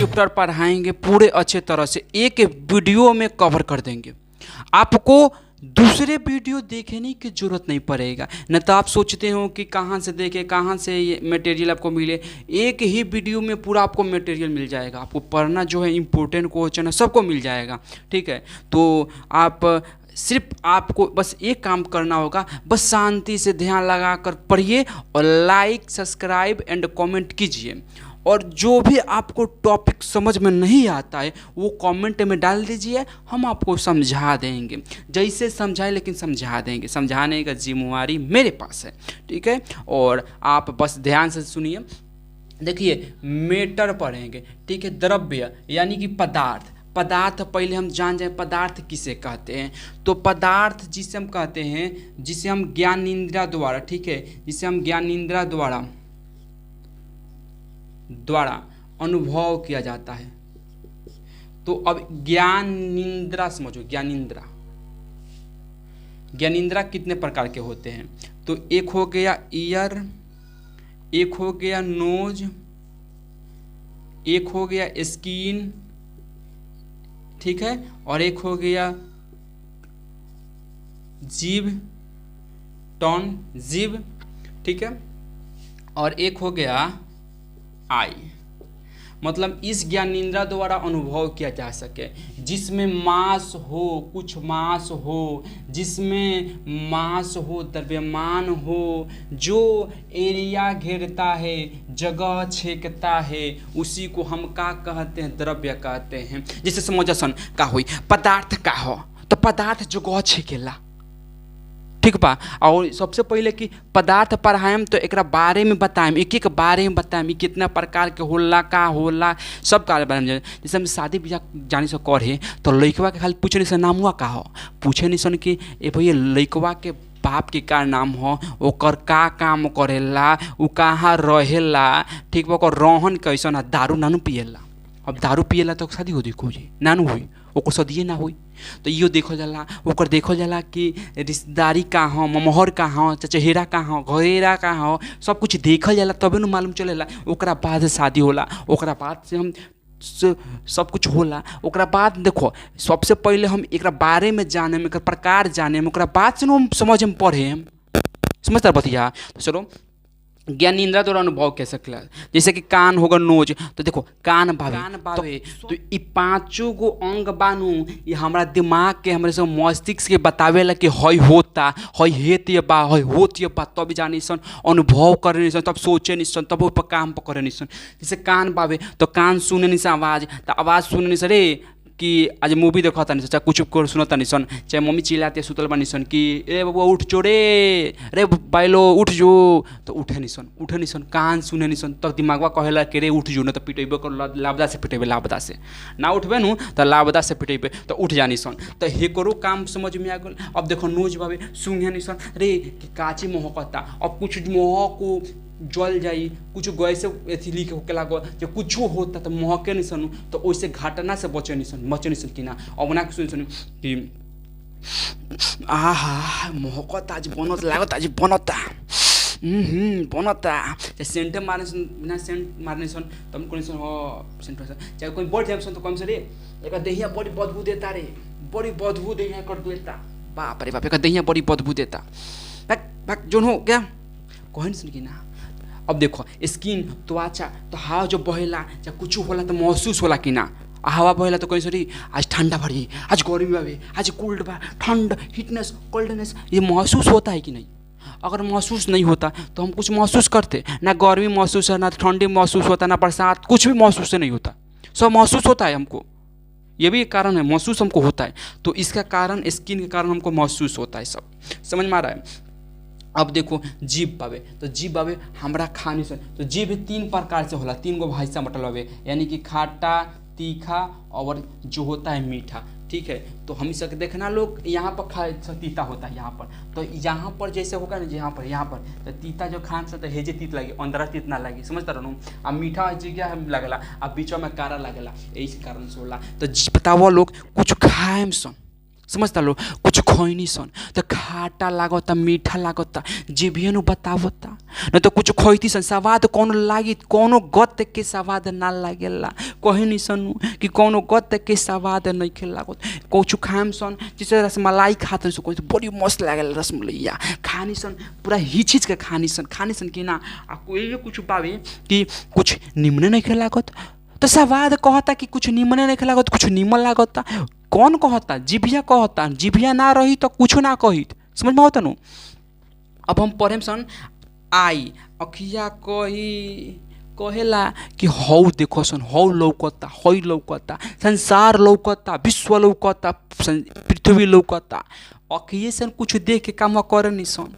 Chapter पढ़ाएंगे पूरे अच्छे तरह से, एक वीडियो में कवर कर देंगे। आपको दूसरे वीडियो देखने की ज़रूरत नहीं पड़ेगा। न तो आप सोचते हो कि कहाँ से देखें, कहाँ से ये मटेरियल आपको मिले। एक ही वीडियो में पूरा आपको मटेरियल मिल जाएगा। आपको पढ़ना जो है इम्पोर्टेंट क्वेश्चन है सबको मिल जाएगा, ठीक है। तो आप सिर्फ आपको बस एक काम करना होगा, बस शांति से ध्यान लगा कर पढ़िए और लाइक, सब्सक्राइब एंड कमेंट कीजिए। और जो भी आपको टॉपिक समझ में नहीं आता है वो कमेंट में डाल दीजिए, हम आपको समझा देंगे। जैसे समझाए लेकिन समझा देंगे, समझाने का जिम्मेवारी मेरे पास है, ठीक है। और आप बस ध्यान से सुनिए। देखिए मेटर पढ़ेंगे, ठीक है। द्रव्य यानी कि पदार्थ, पदार्थ पहले हम जान जाए पदार्थ किसे कहते हैं। तो पदार्थ जिसे हम कहते हैं, जिसे हम ज्ञानेंद्रिय द्वारा, ठीक है, जिसे हम ज्ञानेंद्रिय द्वारा अनुभव किया जाता है। तो अब ज्ञानेंद्रिय समझो, ज्ञानेंद्रिय कितने प्रकार के होते हैं। तो एक हो गया ईयर, एक हो गया नोज, एक हो गया स्किन, ठीक है, और एक हो गया जीभ, टॉन, जीभ, ठीक है, और एक हो गया आई। मतलब इस ज्ञानेंद्रिय द्वारा अनुभव किया जा सके, जिसमें मांस हो, कुछ मांस हो, जिसमें मांस हो, द्रव्यमान हो, जो एरिया घेरता है, जगह छेकता है, उसी को हम का कहते हैं, द्रव्य कहते हैं। जैसे समझसन का हुई पदार्थ का हो, तो पदार्थ जगह छेकेला, ठीक बा। और सबसे पहले कि पदार्थ पढ़ाएम तो एक बारे में बताएम, एक एक बारे में बताएम, कितना प्रकार के होला, का होला, सब का बारे में। जैसे हम शादी ब्याह जाने से करे तो लइकवा के खाली पूछे नहीं सन नामुआ का हो, पूछे नहीं सन कि ए भैया लइकवा के बाप के का नाम हो, ओकर का काम करेला, उ कहाँ रहेला, ठीक बा, ओकर रहन कैसन है, दारू नानू पिएला। अब दारू पिएला तो शादी हो खोजी नानू हुई, ओकर सदिए ना हुई। तो यो देखल जाला, ओकर देखल जाला कि रिश्तेदारी कहाँ हो, ममहर कहाँ हो, चचेहरा कहाँ हो, घरेरा कहाँ हो, सब कुछ देखल जाला, तबे न मालूम चलेला। ओकरा बाद शादी होला, ओकरा बाद से हम सब कुछ होला। ओकरा बाद देखो सबसे पहले हम एक बारे में जाने में, एक प्रकार जाने में, ओकरा बाद से हम समझ में पढ़े, समझता बतिया। तो चलो ज्ञानेंद्रिय द्वारा अनुभव कह सकला। जैसे कि कान होगा, नोज, तो देखो कान बावे तो ये पांचों गो अंग बानू, ये हमारा दिमाग के, हमारे सब मस्तिष्क के बतावेला कि हई होता, हई हेत बा, हई होत बा, तब जानी सन अनुभव करे नहीं सन, तब सोचे नहीं सन, तब ऊपर काम पर करे नहीं सन। जैसे कान बावे तो कान सुने नहीं सन आवाज़, तो आवाज़ सुने नहीं सन रे कि आज मूवी देखता नहीं सन, चाहे कुछ कर सुनता नहीं सन, चाहे मम्मी चिल्लाते सुतल बनी सन कि ए बबुआ उठ जो रे, रे बाइलो उठ जो, तो उठे नहीं सन, कान सुने नहीं सन। तब दिमागवा कहेला कि रे उठ जो, न तो पिटेबे कर, लाबदा से पिटेबे, लाबदा से ना उठबे नु तो लाबदा से पिटेबे, तो उठ जानी सन। तो हेकरो काम समझ में आ गल। अब देखो नोज बाबे सूंघे नहीं सन रे कि काची महकता, अब कुछ महको जल जाई, कुछ गैस अथी लीक होके लागो, जब कुछ होता तो महके नहीं सन, तो वैसे घटना से बचे नहीं सन कि ना। अब ना सुन कि आहा महकता, आज बनत लागत, आज बनता चाहे सेंट मारने सन, बिना सेंट मारने सन तब कौन सन हो सेंट, चाहे कोई बढ़ जाए सन तो कम से रे एक दहिया बड़ी बदबू देता रे, बड़ी बदबू दहिया कर देता, बाप रे बाप, एक दहिया बड़ी बदबू देता, भाग जोन हो क्या कहे नहीं सन कि ना। अब देखो स्किन, त्वचा, तो हवा जो बहेला चाहे कुछ होला तो महसूस होला कि ना। हवा बहेला तो कहीं सरी आज ठंडा भरी, आज गर्मी बावे, आज कोल्ड बा, ठंड, हीटनेस, कोल्डनेस, ये महसूस होता है कि नहीं। अगर महसूस नहीं होता तो हम कुछ महसूस करते ना, गर्मी महसूस है, ना ठंडी महसूस होता, ना बरसात, कुछ भी महसूस नहीं होता, सब महसूस होता है हमको। ये भी एक कारण है, महसूस हमको होता है। तो इसका कारण स्किन के कारण हमको महसूस होता है, सब समझ में आ रहा है। अब देखो जीभ पावे, तो जीभ पावे हमरा खाने से, तो जीभ 3 प्रकार से होला, 3 गो भाषा बटल पावे, यानी कि खाटा, तीखा और जो होता है मीठा, ठीक है। तो हम सब देखना लोग यहाँ पर तीता होता है यहाँ पर, तो यहाँ पर जैसे होगा ना, यहाँ पर तो तीता जो खान से तो हेजे तीत लगे, अंदर तीत ना लगे, समझता रहूँ। अब मीठा जगह लगेला, अब बीच में कारा लगेला, यही कारण से होला। तो बताओ लोग कुछ खाएम सन, समझता लो कुछ खैनी सन तो खाटा लागता मीठा लागता जीभिए नु बतावता, न तो कुछ खैती सन स्वाद कौनो लागी कौनो गत के स्वाद ना लागेला। कहनी सन कि कौनो गत के स्वाद नहीं खे लागत। कुछ खाम सन जैसे रसमलाई खाते सन कोई बड़ी मस्त लागेला रसमलैया खानी सन पूरा हिचिच के खानी सन कि ना आ कोई कुछ पावे कि कुछ निमने नहीं खे लागत तो स्वाद कहता कि कुछ निमने नहीं खे लागत कुछ निमन लागता। कौन कहता? जिभिया कहता। जिभिया ना रही तो कुछ ना कही। समझ में होता नु। अब हम पढ़े सन आई अखिया कही कहेला कि हौ देखो सन हौ लौकता हई लौकता संसार लौकता विश्व लौकता पृथ्वी लौकता। अखिए सन कुछ देख के काम करे नहीं सन।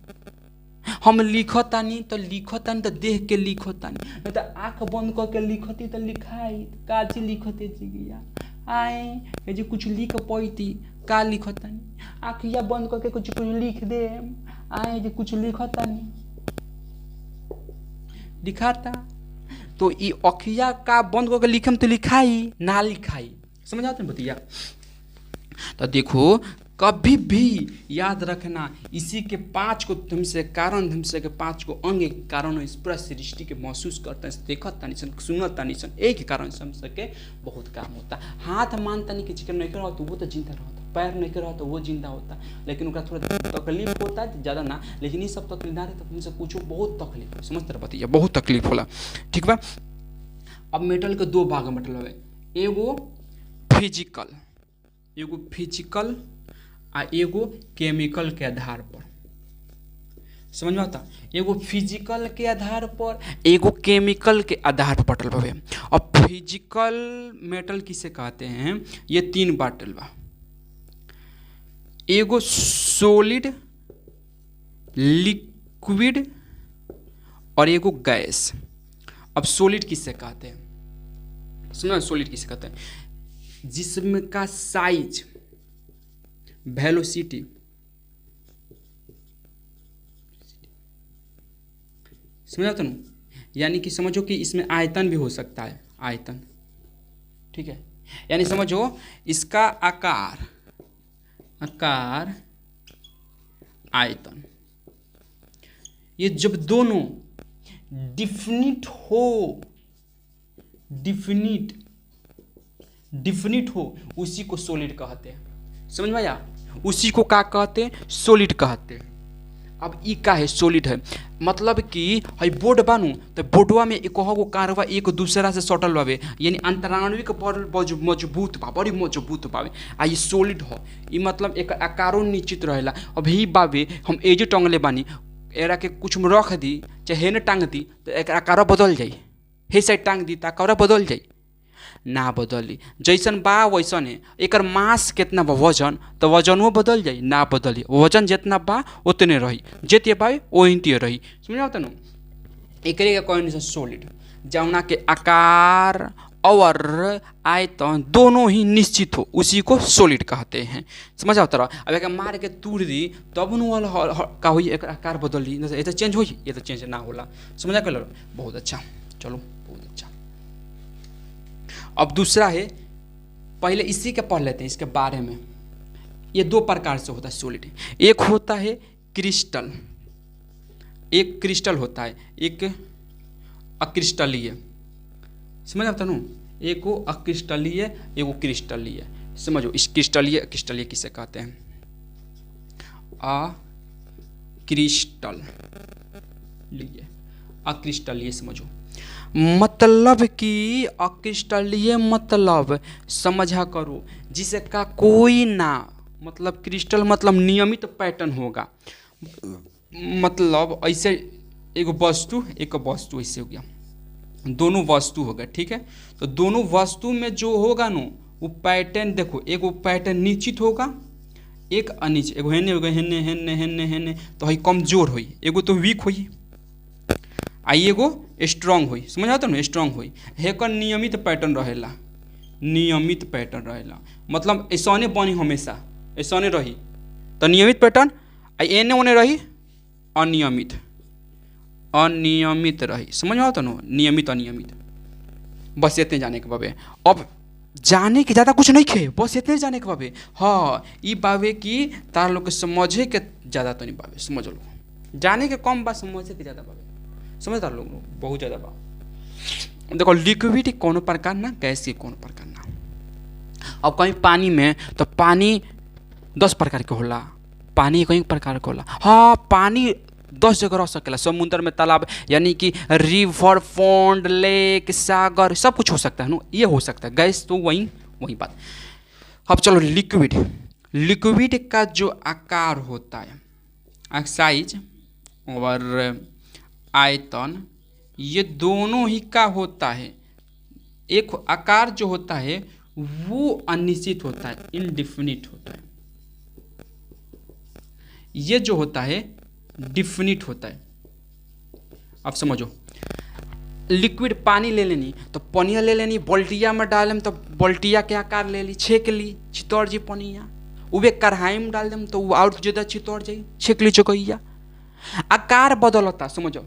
हम लिखतानी तो देख के लिखतानी नहीं तो आँख बंद करके लिखती तो लिखाई काची लिखते जिगिया आए ये जो कुछ लिख पैती का लिखतानी आँखिया बंद करके कुछ लिख दे आए जो कुछ लिखतानी लिखाता तो ये अखिया का बंद करके लिखम तो लिखाई ना लिखाई। समझ आते हैं बतिया। तो देखो कभी भी याद रखना इसी के 5 को तुमसे कारण तुमसे के 5 को अंग के कारण इस पूरा सृष्टि के महसूस करते हैं देखता नहीं सन सुनता नहीं सन एक कारण समझ के बहुत काम होता। हाथ मानता नहीं कि चिकन नहीं कर रहा तो वो तो जिंदा रहता, पैर नहीं कर रहा तो वो जिंदा होता, लेकिन उनका थोड़ा तकलीफ होता है ज़्यादा ना, लेकिन ये सब तकलीफ ना रहे तो तुमसे पूछो बहुत तकलीफ हो। समझते रह बतिया बहुत तकलीफ होला। ठीक बा। अब मेटल के 2 भाग मतलब है एगो फिजिकल आ एगो केमिकल के आधार पर। समझ में आता? एगो फिजिकल के आधार पर एगो केमिकल के आधार पर बाटल बा। अब फिजिकल मेटल किसे कहते हैं? ये 3 बाटल बा। एगो सॉलिड लिक्विड और एगो गैस। अब सॉलिड किसे कहते हैं? सुनो सॉलिड किसे कहते हैं? जिस्म का साइज वेलोसिटी समझा तो ना, यानी कि समझो कि इसमें आयतन भी हो सकता है आयतन। ठीक है, यानी समझो इसका आकार आयतन ये जब दोनों डिफिनिट हो उसी को सॉलिड कहते हैं। समझ में आया? उसी को क्या कहते हैं? सॉलिड कहते हैं। अब ई का है? सॉलिड है मतलब कि हई बोर्ड बानू तो बोर्डवा में एक गो कारवा एक दूसरा से सटल बावे यानी अंतराणविक मजबूत बा बड़ी मजबूत बावे आ ये सॉलिड हो। ई मतलब एक आकारों निश्चित रहेला। अब ही बावे हम एजे टंगले बानी एरा के कुछ में रख दी चाहे हेने टांग दी तो एक आकार बदल जाई, हे साइड टांग दी तो आकार बदल जाई ना बदली। जैसन बा वैसन है। एकर मास कितना बा वजन तो वजनों बदल जाई ना बदली। वजन जितना बा उतने रही जेते बा वही रही। समझ आता ना? एकरे का कहने सॉलिड जौना के आकार और आयतन दोनों ही निश्चित हो उसी को सॉलिड कहते हैं। समझ आता रहा? अब एक मार के तूड़ दी तब न वाला का हुई एक आकार बदली ये तो चेंज हुई ये तो चेंज ना होला। समझा कलर बहुत अच्छा। चलो बहुत अच्छा। अब दूसरा है पहले इसी के पढ़ लेते हैं इसके बारे में। ये 2 प्रकार से होता है सॉलिड। एक होता है क्रिस्टल, एक क्रिस्टल होता है एक अक्रिस्टलीय। समझ आता ना? एक को अक्रिस्टलीय एक को क्रिस्टलीय। समझो इस क्रिस्टलीय किसे कहते हैं? अक्रिस्टलीय समझो मतलब कि अक्रिस्टलीय मतलब समझा करो जिसे का कोई ना मतलब क्रिस्टल मतलब नियमित पैटर्न होगा। मतलब ऐसे एक वस्तु ऐसे हो गया दोनों वस्तु हो गए। ठीक है, तो दोनों वस्तु में जो होगा ना वो पैटर्न देखो एक वो पैटर्न निश्चित होगा एक अनिश्चित। एगो हेने होगा हेने हेने हेने हेने तो हई कमजोर हुई एगो तो वीक हुई आई एगो स्ट्रांग हुई। समझ आता ना? स्ट्रांग हुई। हेकर नियमित पैटर्न रहेला मतलब ऐसने बनी हमेशा ऐसने रही तो नियमित पैटर्न आ एने ओने रही अनियमित रही। समझ में आता ना? नियमित अनियमित बस इतने जाने के बाबे। अब जाने के ज़्यादा कुछ नहीं खे, बस इतने जाने के बाबे। हाँ ई बाबे कि तार लोग के समझे के ज़्यादा तो नहीं बाबे, समझ लो जाने के कम बा, समझे के ज़्यादा बाबे, समझ तार लोग बहुत ज़्यादा बा। देखो लिक्विड कोनो प्रकार ना, गैस के कोनो प्रकार ना। अब कहीं पानी में तो पानी 10 प्रकार के होला, पानी कई प्रकार के होला। हाँ पानी 10 जगह रह सकेला, समुद्र में, तालाब, यानी कि रिवर, पॉन्ड, लेक, सागर, सब कुछ हो सकता है ना, ये हो सकता है। गैस तो वही बात। अब चलो लिक्विड, लिक्विड का जो आकार होता है, साइज और आयतन, ये दोनों ही का होता है। एक आकार जो होता है वो अनिश्चित होता है, इनडिफिनिट होता है। ये जो होता है डिफिनिट होता है। अब समझो, लिक्विड पानी ले लेनी तो पनिया ले लेनी, बाल्टिया में डालम तो बाल्टिया के आकार ले ली, छेक ली, छितौर जी पनिया। उबे कढ़ाई में डाल देम तो और ज़्यादा छितौर जाई, छेक ली चौकैया। आकार बदलता, समझो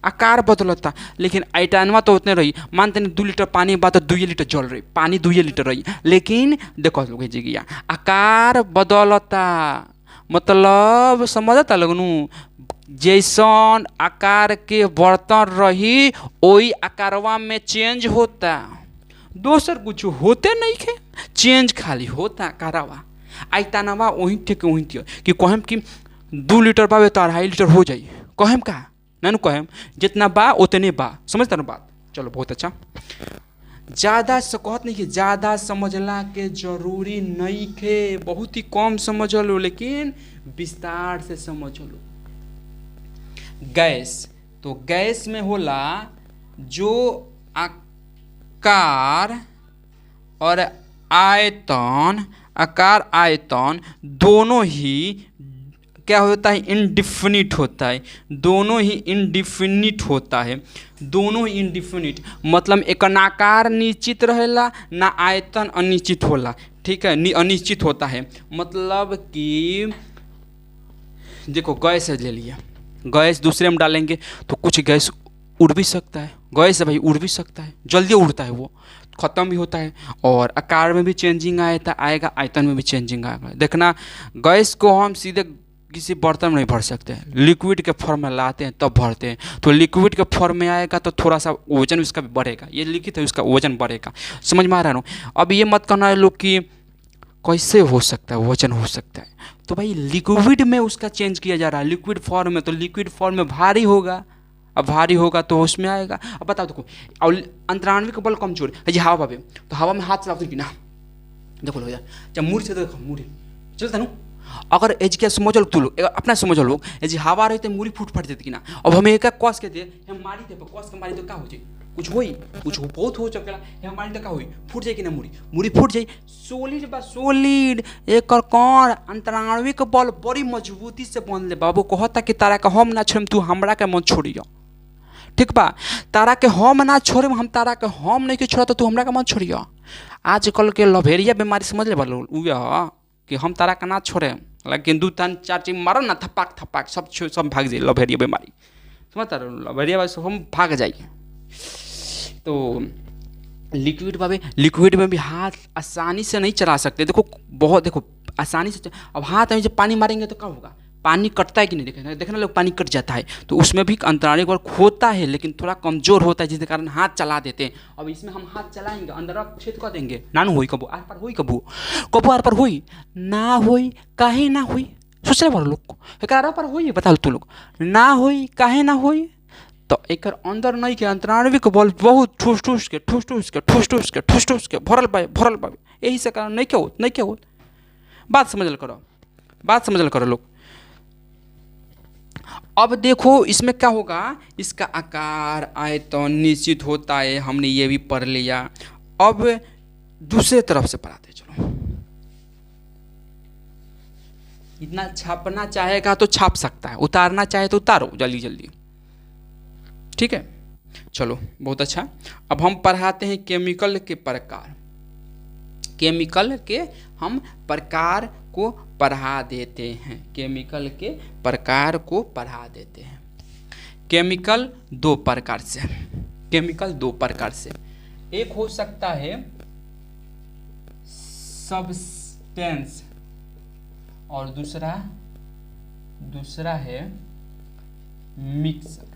आकार बदलता, लेकिन आइटनवा तो उतने रही। मानते नहीं 2 लीटर पानी बा तो 2 लीटर जल रही, पानी 2 लीटर रही, लेकिन देखो लोग जी आकार बदलता, मतलब समझता लगनू, जैसन आकार के बर्तन रही वही आकारवा में चेंज होता, दोसर कुछ होते नहीं खे, चेंज खाली होता आकारवा। आइटनवा वहीं थे कि वहीं थे कि कहम कि 2 लीटर बा तो 2.5 लीटर हो जाई, कहम का नहीं कहम, जितना बा उतने बा, समझता ना बात। चलो बहुत अच्छा। ज़्यादा कहत नहीं कि ज़्यादा समझला के जरूरी नहीं खे, बहुत ही कम समझ लो लेकिन विस्तार से समझ लो। गैस, तो गैस में होला जो आकार और आयतन, आकार आयतन दोनों ही क्या होता है, इनडिफिनिट होता है, दोनों ही इनडिफिनिट होता है, दोनों ही इनडिफिनिट, मतलब एक आकार निश्चित रहेला ना आयतन अनिश्चित होला, ठीक है, अनिश्चित होता है। मतलब कि देखो गैस ले लिया, गैस दूसरे में डालेंगे तो कुछ गैस उड़ भी सकता है, गैस भाई उड़ भी सकता है, जल्दी उड़ता है, वो ख़त्म भी होता है, और आकार में भी चेंजिंग आएगा, आयतन में भी चेंजिंग आएगा। देखना गैस को हम सीधे किसी बर्तन में नहीं भर सकते हैं, लिक्विड के फॉर्म में लाते हैं तब भरते हैं, तो लिक्विड के फॉर्म में आएगा तो थोड़ा सा वजन उसका भी बढ़ेगा, ये लिखित है उसका वजन बढ़ेगा, समझ में आ रहा है ना। अब ये मत करना है लोग कि कैसे हो सकता है वजन हो सकता है, तो भाई लिक्विड में उसका चेंज किया जा रहा है, लिक्विड फॉर्म में, तो लिक्विड फॉर्म में भारी होगा, अब भारी होगा तो उसमें आएगा। अब बताओ देखो, और अंतराणविक बल कमजोर है जी, हवा पे, तो हवा में हाथ चलाते कि ना, देखो लोग जब मुड़ी से देखो, मुड़ी चलता ना, अगर एज क्या समझ लो तू लोग, अपना समझ लो, एज हवा रही तो मुड़ी फूट फट देती कि ना। अब हमें एक कस के दे, हम मारी थे कस के मारी तो क्या हो जाए, कुछ होई, कुछ हो, बहुत हो चुकेला, हम मारी तो क्या होई, फूट जाए कि ना, मुड़ी फूट जाए। सोलिड बा, सोलिड एक कौन अंतराणविक बल बड़ी मजबूती से बन ले बाबू, कहता कि तारा का हम ना छोड़म, तू हमरा के मत छोड़ियो, ठीक बा, तारा के हम ना छोड़े, हम तारा के हम नहीं के छोड़ा तो तू हमरा के मत छोड़ियो। आजकल के लभेरिया बीमारी समझ ले बालो, उ कि हम तारा का ना छोड़े, लेकिन 2-3-4 चीज मारो ना, थपाक थपाक सब भाग जाए, लभेरिया बीमारी, समझता रहो, लभेरिया बस हम भाग जाइए। तो लिक्विड बाबे, लिक्विड में भी हाथ आसानी से नहीं चला सकते, देखो बहुत, देखो आसानी से, अब हाथ में जब पानी मारेंगे तो क्या होगा, पानी कटता है कि नहीं, देखना लोग पानी कट जाता है, तो उसमें भी अंतराणविक बल होता है लेकिन थोड़ा कमजोर होता है, जिसके कारण हाथ चला देते हैं। अब इसमें हम हाथ चलाएंगे, अंदर छेद कर देंगे, नानू होई कबू आर पार होई, कबू आर पार होई ना होई, काहे ना होई, सोच रहे लोग को आर पार होई, बता तू लोग, ना होई काहे ना होई, तो एक अंदर नहीं के अंतराणविक बल बहुत ठूस ठूस के भरल पाए, यही से कारण नहीं क्या हो, बात समझ करो लोग। अब देखो इसमें क्या होगा, इसका आकार आयतन निश्चित होता है, हमने ये भी पढ़ लिया। अब दूसरे तरफ से पढ़ाते चलो, इतना छापना चाहेगा तो छाप सकता है, उतारना चाहे तो उतारो जल्दी जल्दी, ठीक है। चलो बहुत अच्छा। अब हम पढ़ाते हैं केमिकल के प्रकार, केमिकल के हम प्रकार को पढ़ा देते हैं, केमिकल के प्रकार को पढ़ा देते हैं। केमिकल 2 प्रकार से, केमिकल 2 प्रकार से, एक हो सकता है सब्सटेंस और दूसरा है मिक्सर,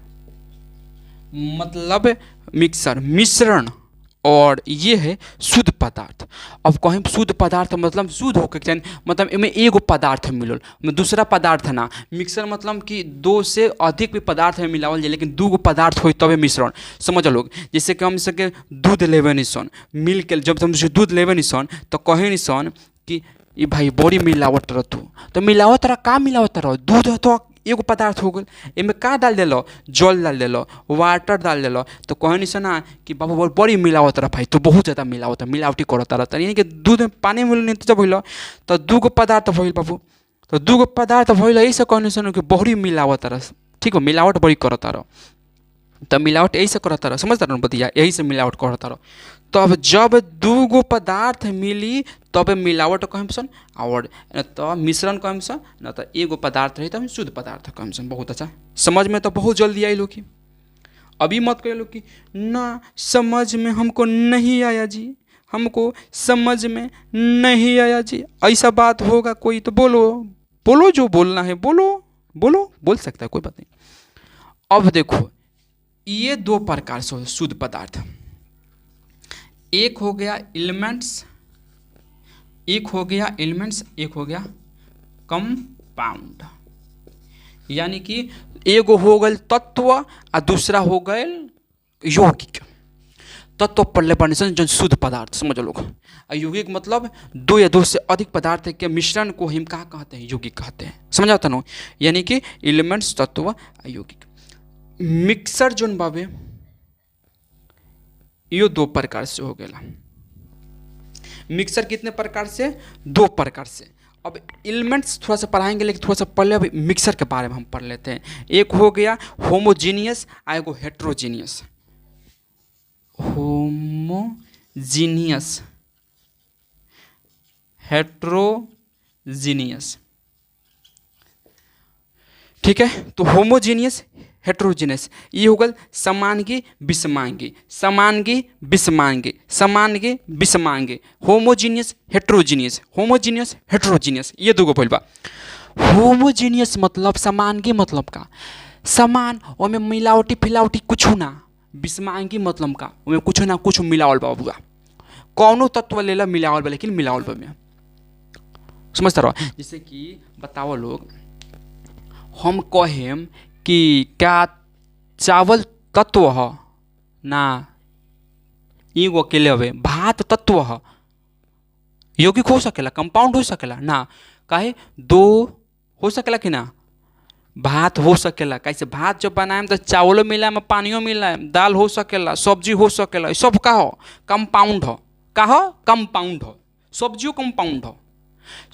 मतलब मिश्रण, और ये है शुद्ध पदार्थ। अब कहीं शुद्ध पदार्थ मतलब शुद्ध होकर मतलब इनमें एगो पदार्थ मिलल, दूसरा पदार्थ ना। मिक्सर मतलब कि दो से अधिक भी पदार्थ में मिलावल जाए, लेकिन दूगो पदार्थ हो तबे मिश्रण। समझ लोग, जैसे कि हम सके दूध लेवे निसन, मिल के जब हम दूध लेवे निसन तो कहे निसन कि ये भाई बड़ी मिलावट रह, तू तो मिलावट रहा, का मिलावट रह, दूध तो एगो पदार्थ हो गल, इनमें का डाल दिलो, जल डाल दिलो, वाटर डाल दिलो, तो कहनी से ना कि बाबू बड़ी मिलावट रहा भाई, तो बहुत ज़्यादा मिलावट, मिलावटी करता रहता, यानी कि दूध में पानी मिल जब भइल तो दूगो पदार्थ भइल बाबू, तो दूगो पदार्थ भइल, यही से कहनी से कि बड़ी मिलावट रहा, ठीक है, मिलावट बड़ी करता रह, तो मिलावट यही से करता रह, समझता रह बतिया, यही से मिलावट करता रह। तब जब दूगो पदार्थ मिली तब मिलावट कहमसन, और न तो मिश्रण कहमसन, न तो एगो पदार्थ रही तब शुद्ध पदार्थ कहमसन। बहुत अच्छा, समझ में तो बहुत जल्दी आई लो कि अभी मत कह लो कि ना समझ में हमको नहीं आया जी, हमको समझ में नहीं आया जी, ऐसा बात होगा कोई तो बोलो जो बोलना है, बोल सकता है, कोई बात नहीं। अब देखो ये दो प्रकार से शुद्ध पदार्थ, एक हो गया एलिमेंट्स, एक हो गया कंपाउंड, यानी कि एगो हो गल तत्व और दूसरा हो गल यौगिक। तत्व पढ़ले पढ़ने जो शुद्ध पदार्थ, समझ लोग, यौगिक मतलब दो या दो से अधिक पदार्थ के मिश्रण को हम क्या कहते हैं, यौगिक कहते हैं। समझ आता ना, यानी कि एलिमेंट्स, तत्व, यौगिक। मिक्सर जोन बाबे यो दो प्रकार से हो गया। मिक्सर कितने प्रकार से, दो प्रकार से। अब एलिमेंट्स थोड़ा सा पढ़ाएंगे, लेकिन थोड़ा सा पहले अभी मिक्सर के बारे में हम पढ़ लेते हैं। एक हो गया होमोजीनियस और एगो हेट्रोजीनियस। होमोजीनियस, हेट्रोजीनियस, ठीक है। तो होमोजीनियस, हेट्रोजीनियस, ये हो गल समांगी विषमांगी, समांगी विषमांगी, समांगी विषमांगी, होमोजीनियस हेट्रोजीनियस, होमोजीनियस हेट्रोजीनियस, ये दूगो बोल बा। होमोजीनियस मतलब समांगी मतलब का समान, ओमे मिलावटी फिलावटी कुछ ना। विषमांगी मतलब का ओमे कुछ ना कुछ मिलावल बा बुआ, कौनो तत्व लेला मिलावल बा, लेकिन मिलावल बा में, समझता रहो। जैसे कि बताओ लोग, हम कहेम कि क्या चावल तत्व है ना, एगो अकेले हवे, भात तत्व है, यौगिक हो सकेला, कंपाउंड हो सकेला ना, काहे दो हो सकेला कि ना, भात हो सकेला। कैसे भात जब बनाएम तो चावलो मिलाएम, पानियो मिलाएम, दाल हो सकेला, सब्जी हो सकेला, सब का हो कंपाउंड हो, का हो कंपाउंड हो, सब्जियों कंपाउंड हो,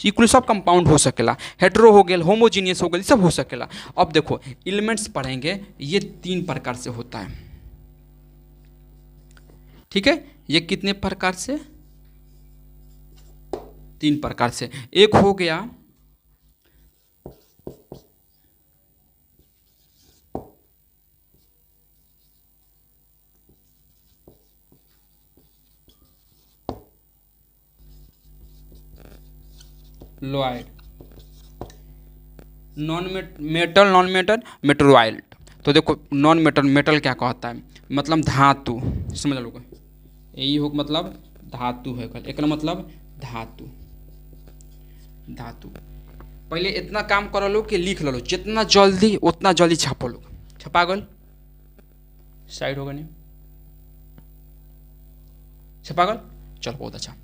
इक्वल सब कंपाउंड हो सकेला। हेट्रो हो गया, होमोजीनियस हो गया, सब हो सकेला। अब देखो एलिमेंट्स पढ़ेंगे, ये तीन प्रकार से होता है, ठीक है। ये कितने प्रकार से, तीन प्रकार से। एक हो गया Lloyd, non metal, non metal, metalloid. तो देखो नॉन मेटल, मेटल क्या कहता है, मतलब धातु, समझ लो, यही हो मतलब धातु है, एक मतलब धातु। धातु पहले इतना काम कर लो कि लिख लो, जितना जल्दी उतना जल्दी छापो लो, छपा गल, साइड होगा नहीं, छपा गल, चल बहुत अच्छा।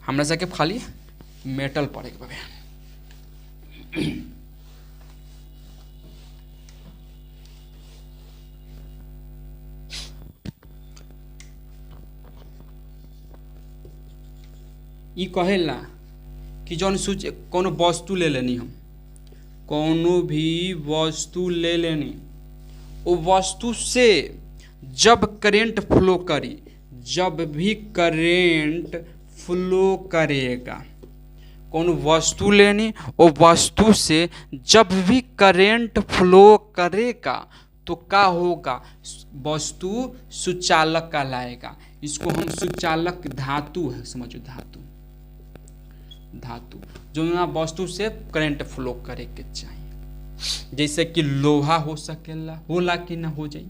हमरा जाके खाली मेटल पड़े के बाबे, ई कहेला कि जौन सूच कोनो वस्तु ले लेनी, हम कोनो भी वस्तु ले लेनी, वो वस्तु से जब करेंट फ्लो करी, जब भी करेंट फ्लो करेगा, कौन वस्तु लेनी, वो वस्तु से जब भी करेंट फ्लो करेगा तो क्या होगा, वस्तु सुचालक कहलाएगा। इसको हम सुचालक धातु है, समझो धातु, धातु जो ना वस्तु से करंट फ्लो करे के चाहिए। जैसे कि लोहा हो सकेला, होला कि ना हो जाई,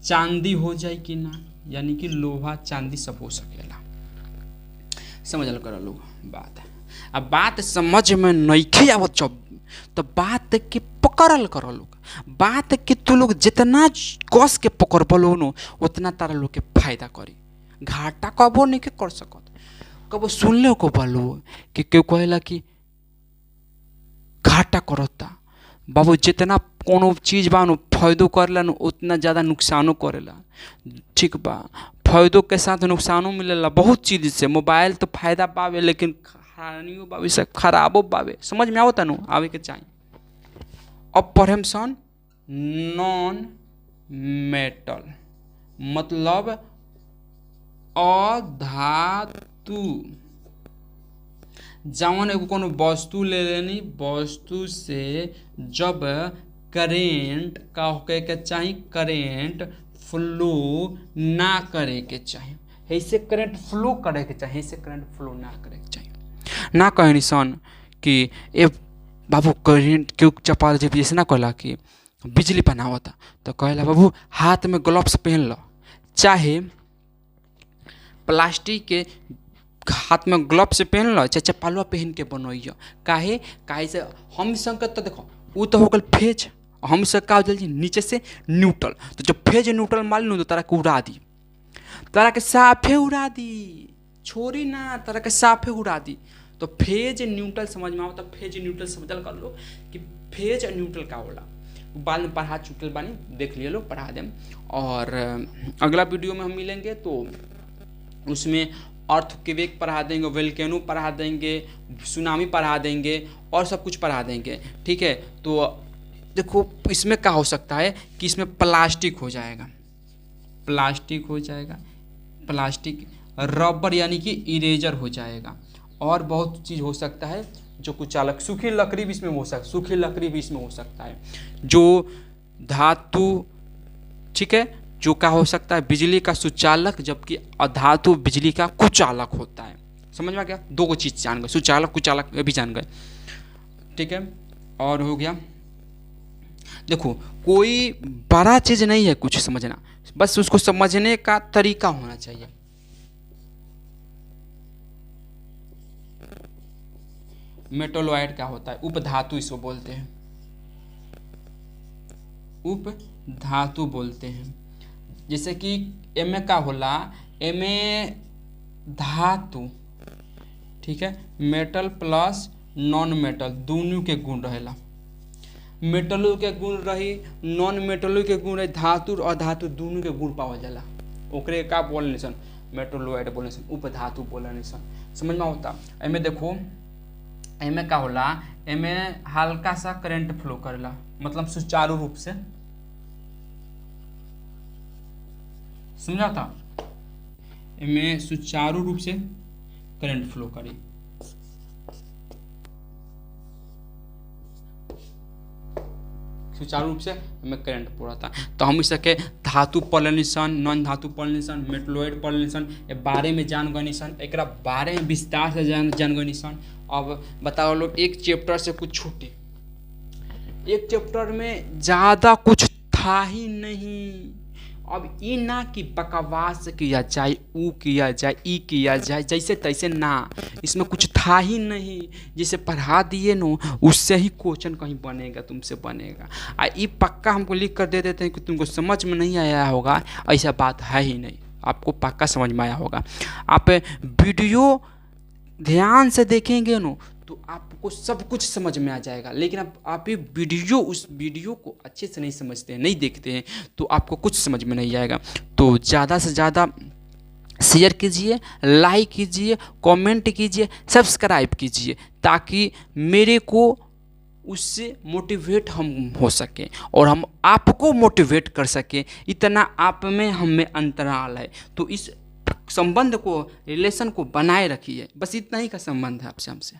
चांदी हो जाए कि ना, यानी कि लोहा चांदी सब हो सकेला। समझल कर लोग बात। अब बात समझ में नहीं आवत जब तो बात के पकड़ल कर लोग, बात के तू लोग जितना कस के पकड़ब लो न उतना तारा लोग के फायदा करी, घाटा कबो नहीं के कर सकत। कबो सुनले को बालो कि केहू कहेला कि घाटा करता, बाबू जितना कोनो चीज बा नु फायदो करेला नु उतना ज़्यादा नुकसानो करेला। ठीक बा, फायदो के साथ नुकसानो मिलेला बहुत चीज से। मोबाइल तो फायदा पावे लेकिन हानियो बावे से खराबो बावे, समझ में आवता नु आवे के चाहिए। अब पढ़ेम सन नॉन मेटल मतलब अधातु। जवन एगो कोनो वस्तु ले लेनी, वस्तु से जब करेंट का होके के चाहिए, करेंट फ्लो ना करे के चाहिए, ऐसे करंट फ्लो करे के चाहिए, ऐसे करंट फ्लो ना करे के चाहिए। ना कहे सन कि ए बाबू करेंट क्यों चपा जब जैसे ना कहला कि बिजली बनावता तो कहला बाबू हाथ में ग्लव्स पहन लो, चाहे प्लास्टिक के हाथ में ग्लव्स पहन लो चाहे चप्पलवा पहन के बनइयो। काहे काहे से हम संकट तो देखो वो तो हो गल फेज, हम से का हो नीचे से न्यूट्रल, तो जब फेज न्यूट्रल मान लूँ तो तारा के उड़ा दी, तारा के साफे उड़ा दी, छोड़ी ना तारा के साफे उड़ा दी। तो फेज न्यूट्रल समझ में आओ तो फेज न्यूट्रल समझल कर लो कि फेज न्यूट्रल का होला। बाद में पढ़ा चुकल बानी, देख लिए लो, पढ़ा दें। और अगला वीडियो में हम मिलेंगे तो उसमें अर्थक्वेक पढ़ा देंगे, वोल्केनो पढ़ा देंगे, सुनामी पढ़ा देंगे और सब कुछ पढ़ा देंगे। ठीक है, तो देखो इसमें क्या हो सकता है कि इसमें प्लास्टिक हो जाएगा, प्लास्टिक हो जाएगा, प्लास्टिक रबर यानी कि इरेजर हो जाएगा, और बहुत चीज़ हो सकता है जो कुछ चालक, सूखी लकड़ी भी इसमें हो सकता है, सूखी लकड़ी भी इसमें हो सकता है, जो धातु। ठीक है, जो क्या हो सकता है बिजली का सुचालक, जबकि अधातु बिजली का कुचालक होता है। समझ में गया, दो को चीज़ जान गए, सुचालक कुचालक भी जान गए। ठीक है, और हो गया। देखो कोई बड़ा चीज़ नहीं है कुछ समझना, बस उसको समझने का तरीका होना चाहिए। मेटोलॉइड क्या होता है, उपधातु इसको बोलते हैं, उपधातु बोलते हैं। जैसे कि एमे का होला, एमे धातु, ठीक है, मेटल प्लस नॉन मेटल दोनों के गुण रहेला। मेटलों के गुण रही, नॉन मेटलों के गुण रही, धातु और अधातु दोनों के गुण पावल जाला, ओकरे का बोलने सन मेटोलॉइड बोलने सन, उपधातु बोलने सन। समझ में होता। एमे देखो एमे का होला, एमे हल्का सा करंट फ्लो करेला, मतलब सुचारू रूप से, समझा था, एमे सुचारू रूप से करंट फ्लो करी। सुचारू रूप से हमें करंट पूरा था। तो हम इसके धातु पॉलिनेशन, नॉन धातु पॉलिनेशन, मेटलोइड पॉलिनेशन ये बारे में जान गए सन, एक बारे में विस्तार से जान गए सन। अब बताओ लोग, एक चैप्टर से कुछ छूटे, एक चैप्टर में ज़्यादा कुछ था ही नहीं। अब ये ना कि बकवास किया जाए, ऊ किया जाए, ई किया जाए, जैसे तैसे ना, इसमें कुछ था ही नहीं। जिसे पढ़ा दिए नो उससे ही क्वेश्चन कहीं बनेगा, तुमसे बनेगा। ये पक्का हमको लिख कर दे देते हैं कि तुमको समझ में नहीं आया होगा, ऐसा बात है ही नहीं, आपको पक्का समझ में आया होगा। आप वीडियो ध्यान से देखेंगे नो तो आपको सब कुछ समझ में आ जाएगा। लेकिन आप ये उस वीडियो को अच्छे से नहीं समझते हैं, नहीं देखते हैं, तो आपको कुछ समझ में नहीं आएगा। तो ज़्यादा से ज़्यादा शेयर कीजिए, लाइक कीजिए, कमेंट कीजिए, सब्सक्राइब कीजिए, ताकि मेरे को उससे मोटिवेट हम हो सकें और हम आपको मोटिवेट कर सकें। इतना आप में हम में अंतराल है, तो इस संबंध को, रिलेशन को बनाए रखिए। बस इतना ही का संबंध है आपसे, हमसे।